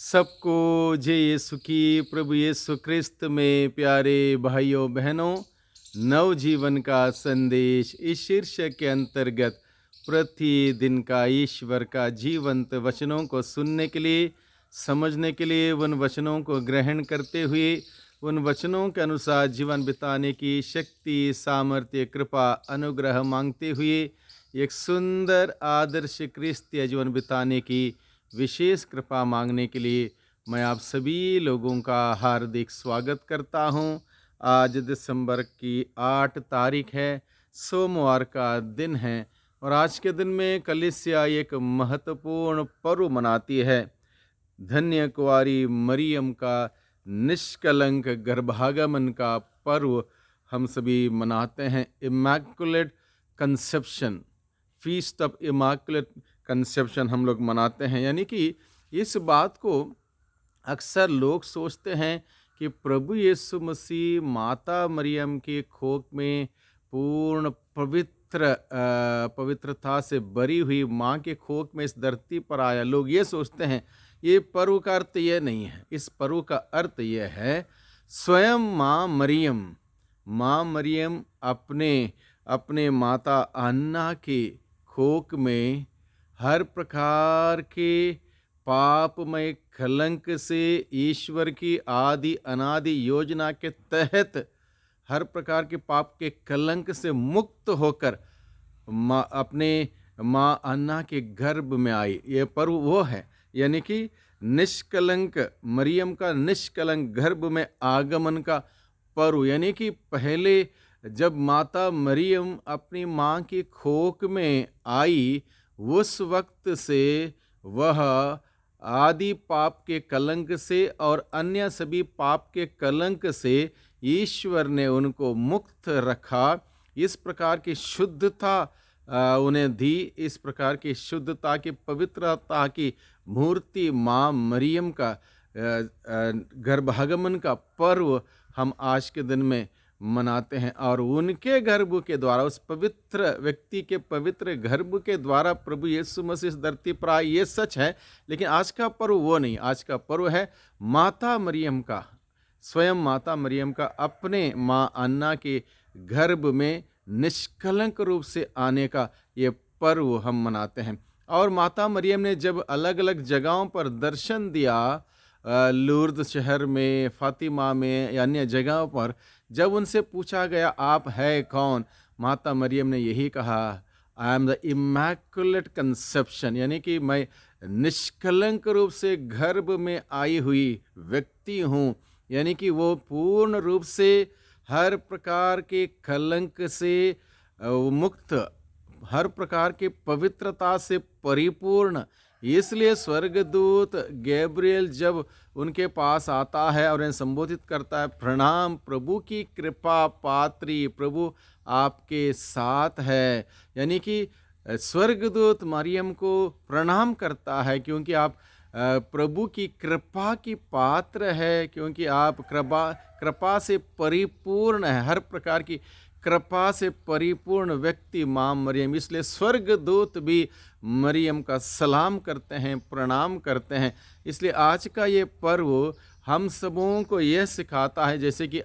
सबको जय यीशु की। प्रभु यीशु क्रिस्त में प्यारे भाइयों बहनों, नवजीवन का संदेश इस शीर्षक के अंतर्गत प्रतिदिन का ईश्वर का जीवंत वचनों को सुनने के लिए, समझने के लिए, उन वचनों को ग्रहण करते हुए उन वचनों के अनुसार जीवन बिताने की शक्ति, सामर्थ्य, कृपा, अनुग्रह मांगते हुए एक सुंदर आदर्श क्रिस्तीय जीवन बिताने की विशेष कृपा मांगने के लिए मैं आप सभी लोगों का हार्दिक स्वागत करता हूं। आज दिसंबर की 8 तारीख है, सोमवार का दिन है और आज के दिन में कलीसिया एक महत्वपूर्ण पर्व मनाती है। धन्य कुंवारी मरियम का निष्कलंक गर्भागमन का पर्व हम सभी मनाते हैं। Immaculate conception, feast of immaculate conception हम लोग मनाते हैं। यानी कि इस बात को अक्सर लोग सोचते हैं कि प्रभु यीशु मसीह माता मरियम के कोख में पूर्ण पवित्रता से भरी हुई माँ के कोख में इस धरती पर आया। लोग ये सोचते हैं। ये पर्व का अर्थ ये नहीं है। इस पर्व का अर्थ ये है, स्वयं माँ मरियम अपने अपने माता अन्ना के कोख में हर प्रकार के पापमय कलंक से ईश्वर की आदि अनादि योजना के तहत हर प्रकार के पाप के कलंक से मुक्त होकर अपने माँ अन्ना के गर्भ में आई। ये पर्व वो है, यानी कि निष्कलंक मरियम का निष्कलंक गर्भ में आगमन का पर्व। यानी कि पहले जब माता मरियम अपनी माँ की कोख में आई, उस वक्त से वह आदि पाप के कलंक से और अन्य सभी पाप के कलंक से ईश्वर ने उनको मुक्त रखा। इस प्रकार की शुद्धता उन्हें दी। इस प्रकार की शुद्धता की, पवित्रता की मूर्ति माँ मरियम का गर्भागमन का पर्व हम आज के दिन में मनाते हैं। और उनके गर्भ के द्वारा, उस पवित्र व्यक्ति के पवित्र गर्भ के द्वारा प्रभु यीशु मसीह इस धरती पर आए, ये सच है। लेकिन आज का पर्व वो नहीं। आज का पर्व है माता मरियम का, स्वयं माता मरियम का अपने माँ अन्ना के गर्भ में निष्कलंक रूप से आने का ये पर्व हम मनाते हैं। और माता मरियम ने जब अलग अलग जगहों पर दर्शन दिया, लूर्द शहर में, फातिमा में, अन्य जगहों पर, जब उनसे पूछा गया आप है कौन, माता मरियम ने यही कहा, I am the immaculate conception, यानी कि मैं निष्कलंक रूप से गर्भ में आई हुई व्यक्ति हूँ। यानी कि वो पूर्ण रूप से हर प्रकार के कलंक से मुक्त, हर प्रकार के पवित्रता से परिपूर्ण। इसलिए स्वर्गदूत गैब्रियल जब उनके पास आता है और उन्हें संबोधित करता है, प्रणाम प्रभु की कृपा पात्री, प्रभु आपके साथ है। यानी कि स्वर्गदूत मरियम को प्रणाम करता है क्योंकि आप प्रभु की कृपा की पात्र है, क्योंकि आप कृपा से परिपूर्ण है, हर प्रकार की कृपा से परिपूर्ण व्यक्ति माँ मरियम। इसलिए स्वर्गदूत भी मरियम का सलाम करते हैं, प्रणाम करते हैं। इसलिए आज का ये पर्व हम सबों को यह सिखाता है, जैसे कि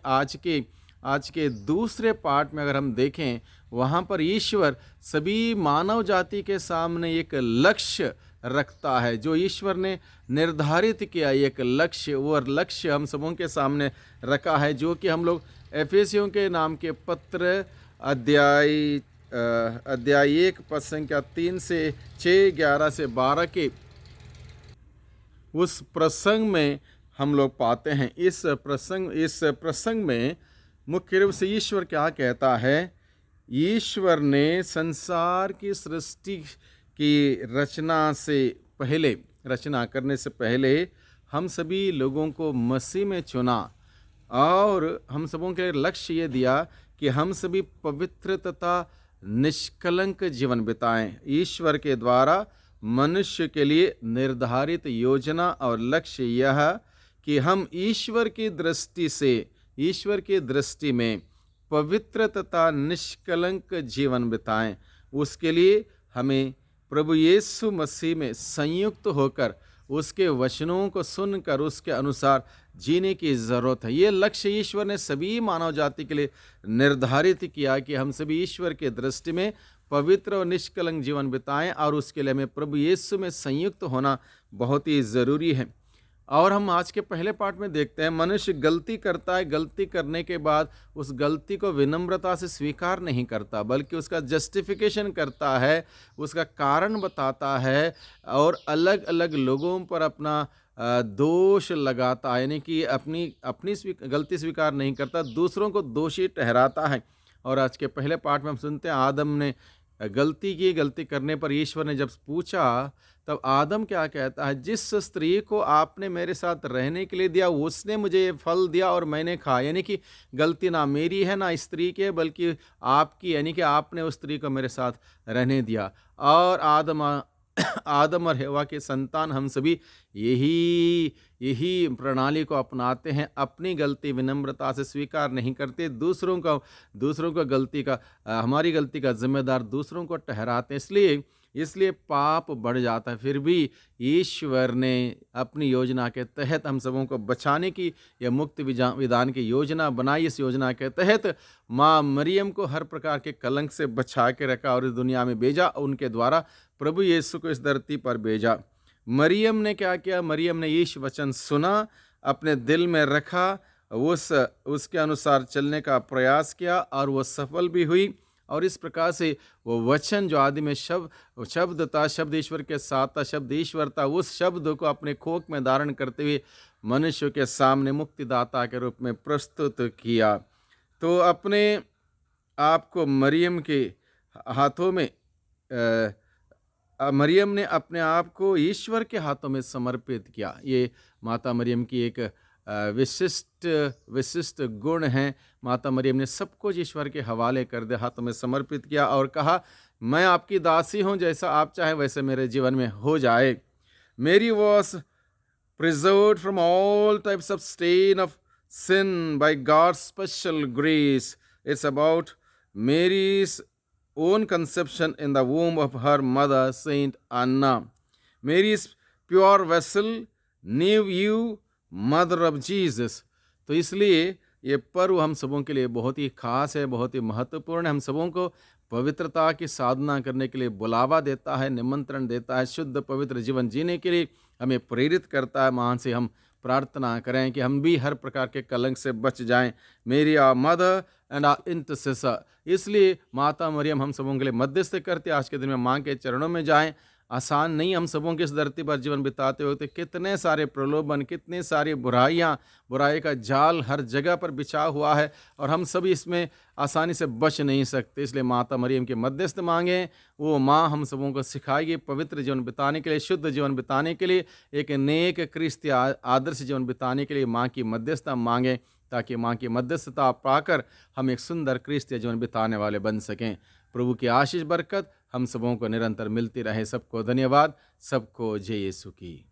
आज के दूसरे पार्ट में अगर हम देखें, वहाँ पर ईश्वर सभी मानव जाति के सामने एक लक्ष्य रखता है, जो ईश्वर ने निर्धारित किया एक लक्ष्य। वो लक्ष्य हम सबों के सामने रखा है, जो कि हम लोग एफेसियों के नाम के पत्र अध्याय 1 पद संख्या 3 से 6, 11 से 12 के उस प्रसंग में हम लोग पाते हैं। इस प्रसंग में मुख्य रूप से ईश्वर क्या कहता है। ईश्वर ने संसार की सृष्टि की रचना करने से पहले हम सभी लोगों को मसीह में चुना और हम सबों के लक्ष्य ये दिया कि हम सभी पवित्र तथा निष्कलंक जीवन बिताएं। ईश्वर के द्वारा मनुष्य के लिए निर्धारित योजना और लक्ष्य यह कि हम ईश्वर की दृष्टि में पवित्र तथा निष्कलंक जीवन बिताएं। उसके लिए हमें प्रभु यीशु मसीह में संयुक्त होकर उसके वचनों को सुनकर उसके अनुसार जीने की ज़रूरत है। ये लक्ष्य ईश्वर ने सभी मानव जाति के लिए निर्धारित किया कि हम सभी ईश्वर के दृष्टि में पवित्र और निष्कलंक जीवन बिताएं, और उसके लिए हमें प्रभु यीशु में संयुक्त होना बहुत ही ज़रूरी है। और हम आज के पहले पार्ट में देखते हैं, मनुष्य गलती करता है, गलती करने के बाद उस गलती को विनम्रता से स्वीकार नहीं करता, बल्कि उसका जस्टिफिकेशन करता है, उसका कारण बताता है और अलग अलग लोगों पर अपना दोष लगाता है, यानी कि अपनी अपनी गलती स्वीकार नहीं करता, दूसरों को दोषी ठहराता है। और आज के पहले पार्ट में हम सुनते हैं, आदम ने गलती की, गलती करने पर ईश्वर ने जब पूछा, तब आदम क्या कहता है, जिस स्त्री को आपने मेरे साथ रहने के लिए दिया उसने मुझे ये फल दिया और मैंने खाया। यानी कि गलती ना मेरी है ना स्त्री की है, बल्कि आपकी, यानी कि आपने उस स्त्री को मेरे साथ रहने दिया। और आदम और हवा के संतान हम सभी यही प्रणाली को अपनाते हैं, अपनी गलती विनम्रता से स्वीकार नहीं करते, दूसरों को गलती का हमारी गलती का जिम्मेदार दूसरों को ठहराते हैं, इसलिए पाप बढ़ जाता है। फिर भी ईश्वर ने अपनी योजना के तहत हम सबों को बचाने की या मुक्त विधान की योजना बनाई। इस योजना के तहत माँ मरियम को हर प्रकार के कलंक से बचा के रखा और इस दुनिया में भेजा, उनके द्वारा प्रभु यीशु को इस धरती पर भेजा। मरियम ने क्या किया, मरियम ने यीशु वचन सुना, अपने दिल में रखा, उसके अनुसार चलने का प्रयास किया और वो सफल भी हुई। और इस प्रकार से वो वचन जो आदि में शब्द था, शब्द ईश्वर के साथ था, शब्द ईश्वर था, उस शब्द को अपने खोक में धारण करते हुए मनुष्य के सामने मुक्तिदाता के रूप में प्रस्तुत किया। तो अपने आप को मरियम के हाथों में मरियम ने अपने आप को ईश्वर के हाथों में समर्पित किया। ये माता मरियम की एक विशिष्ट गुण है। माता मरियम ने सब कुछ ईश्वर के हवाले कर दिया, हाथों में समर्पित किया और कहा, मैं आपकी दासी हूँ, जैसा आप चाहें वैसे मेरे जीवन में हो जाए। मेरी was preserved from all types of stain of sin by God's special grace. It's about Mary's own conception in the womb of her mother, Saint Anna. Mary's pure vessel, knew mother of Jesus. तो इसलिए ये पर्व हम सबों के लिए बहुत ही खास है, बहुत ही महत्वपूर्ण है। हम सबों को पवित्रता की साधना करने के लिए बुलावा देता है, निमंत्रण देता है, शुद्ध पवित्र जीवन जीने के लिए हमें प्रेरित करता है। वहाँ से हम प्रार्थना करें कि हम भी हर प्रकार के कलंक से बच जाएं। मेरी आ मदर एंड आ इंटरसेसर। इसलिए माता मरियम हम सबों के लिए मध्यस्थ करते। आज के दिन में माँ के चरणों में जाएं। आसान नहीं, हम सबों के इस धरती पर जीवन बिताते होते कितने सारे प्रलोभन, कितनी सारी बुराई का जाल हर जगह पर बिछा हुआ है और हम सभी इसमें आसानी से बच नहीं सकते। इसलिए माता मरियम के मध्यस्थ मांगें। वो माँ हम सबों को सिखाएगी पवित्र जीवन बिताने के लिए, शुद्ध जीवन बिताने के लिए, एक नेक क्रिस्ती आदर्श जीवन बिताने के लिए माँ की मध्यस्थता मांगें, ताकि माँ की मध्यस्थता पाकर हम एक सुंदर क्रिस्तीय जीवन बिताने वाले बन सकें। प्रभु की आशीष बरकत हम सबों को निरंतर मिलती रहे। सबको धन्यवाद। सबको जय यीशु की।